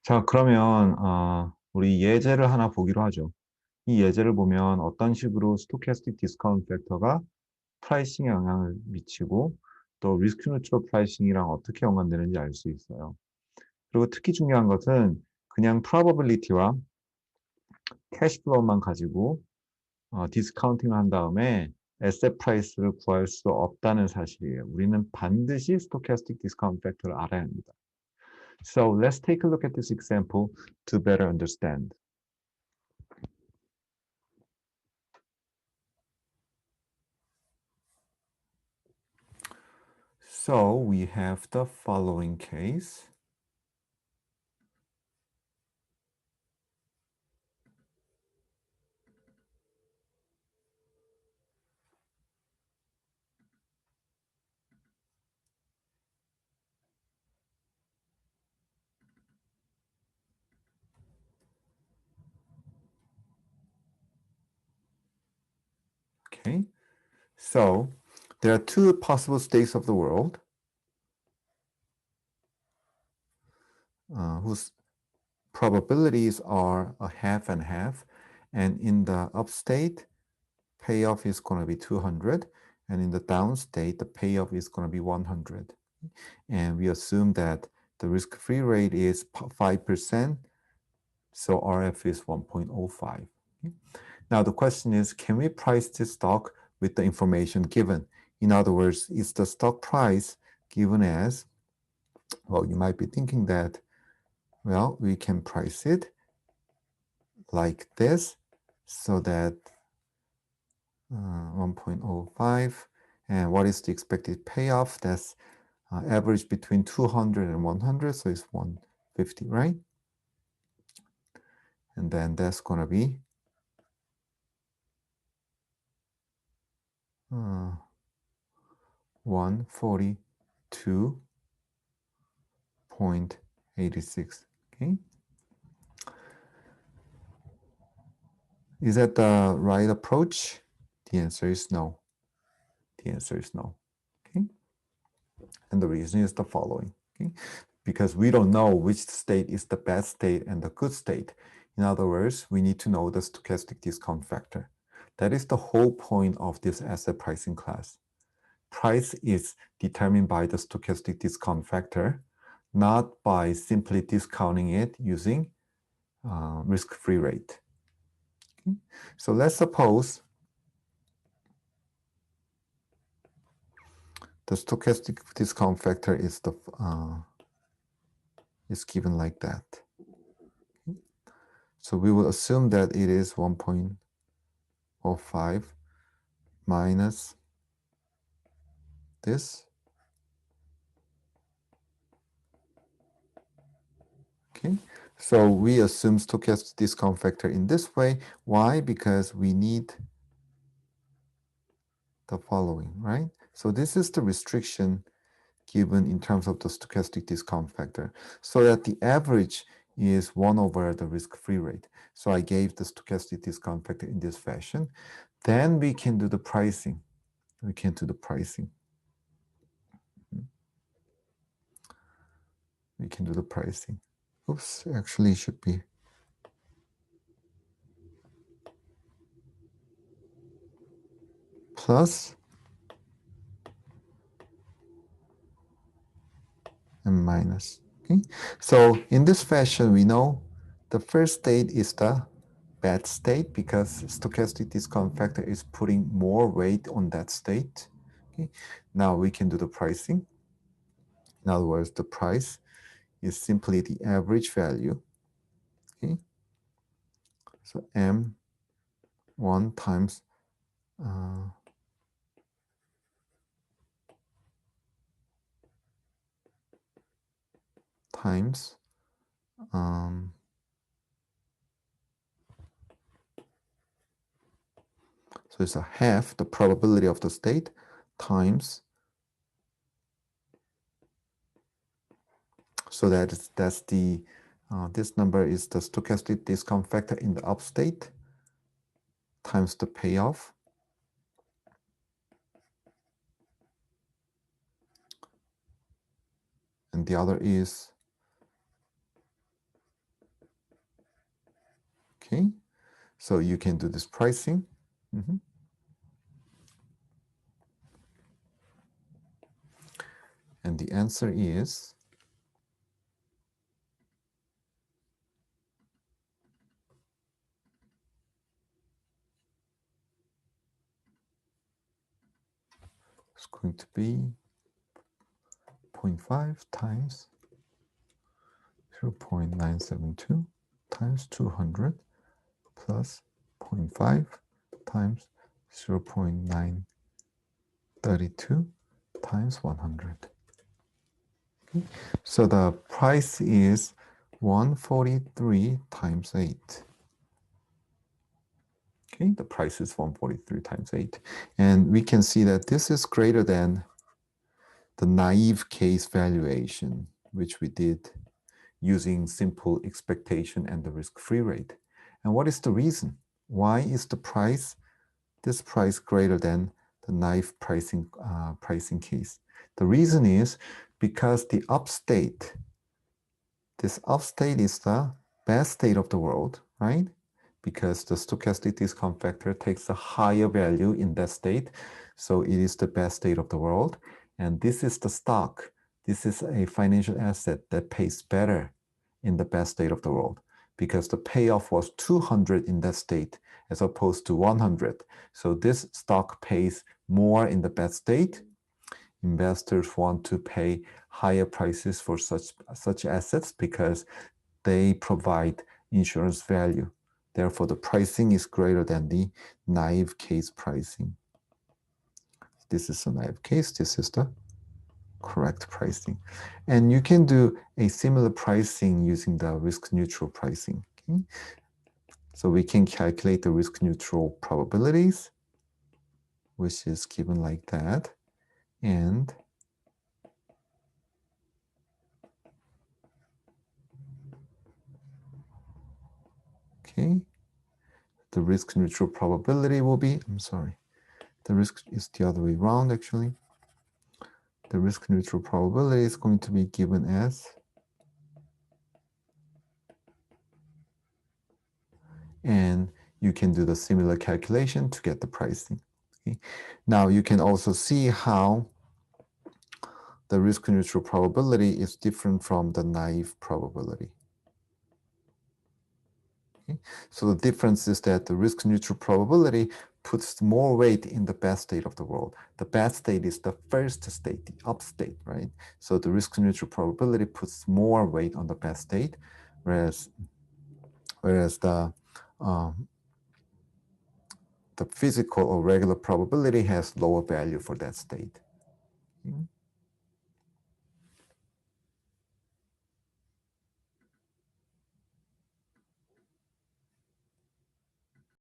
자, 그러면 우리 예제를 하나 보기로 하죠. 이 예제를 보면 어떤 식으로 스토캐스틱 디스카운트 팩터가 프라이싱에 영향을 미치고 또 리스크 뉴트럴 프라이싱이랑 어떻게 연관되는지 알 수 있어요. 그리고 특히 중요한 것은 그냥 프로버빌리티와 캐시플로우만 가지고 디스카운팅을 한 다음에 에셋 프라이스를 구할 수 없다는 사실이에요. 우리는 반드시 스토캐스틱 디스카운트 팩터를 알아야 합니다. So let's take a look at this example to better understand. So we have the following case. Okay, so there are two possible states of the world whose probabilities are a half and half. And in the upstate, payoff is going to be 200. And in the downstate, the payoff is going to be 100. And we assume that the risk-free rate is 5%. So RF is 1.05. Okay? Now the question is, can we price this stock with the information given? In other words, is the stock price given as, well, you might be thinking that, well, we can price it like this so that 1.05, and what is the expected payoff? That's average between 200 and 100, so it's 150, right? And then that's going to be 142.86. Okay, is that the right approach? The answer is no. The answer is no. Okay, and the reason is the following. Okay, because we don't know which state is the bad state and the good state. In other words, we need to know the stochastic discount factor. That is the whole point of this asset pricing class. Price is determined by the stochastic discount factor, not by simply discounting it using risk-free rate. Okay? So let's suppose the stochastic discount factor is given like that. Okay? So we will assume that it is 1.05 minus this. Okay, so we assume stochastic discount factor in this way. Why? Because we need the following, right? So this is the restriction given in terms of the stochastic discount factor, so that the average is 1 over the risk-free rate. So I gave the stochastic discount factor in this fashion. Then we can do the pricing. We can do the pricing. We can do the pricing. Oops, actually it should be plus and minus. Okay, so in this fashion, we know the first state is the bad state because stochastic discount factor is putting more weight on that state. Okay, now we can do the pricing. In other words, the price is simply the average value. Okay, so M1 times times so it's a half the probability of the state times, so that's the this number is the stochastic discount factor in the upstate times the payoff, and the other is Okay, so you can do this pricing. And the answer is it's going to be 0.5 times 0.972 times 200 plus 0.5 times 0.932 times 100. Okay. So the price is 143 times 8. Okay, the price is 143 times 8. And we can see that this is greater than the naive case valuation, which we did using simple expectation and the risk-free rate. And what is the reason? Why is this price greater than the naive pricing case? The reason is because the upstate, this upstate is the best state of the world, right? Because the stochastic discount factor takes a higher value in that state. So it is the best state of the world. And this is the stock. This is a financial asset that pays better in the best state of the world because the payoff was 200 in that state as opposed to 100. So this stock pays more in the best state. Investors want to pay higher prices for such assets because they provide insurance value. Therefore, the pricing is greater than the naive case pricing. This is a naive case. This is the correct pricing. And you can do a similar pricing using the risk-neutral pricing. Okay? So we can calculate the risk-neutral probabilities, which is given like that. And okay, the risk-neutral probability will be, I'm sorry, the risk is the other way around actually. The risk-neutral probability is going to be given as, and you can do the similar calculation to get the pricing. Okay. Now you can also see how the risk-neutral probability is different from the naive probability. Okay. So the difference is that the risk-neutral probability puts more weight in the best state of the world. The best state is the first state, the up state, right? So the risk-neutral probability puts more weight on the best state, whereas the physical or regular probability has lower value for that state. Okay.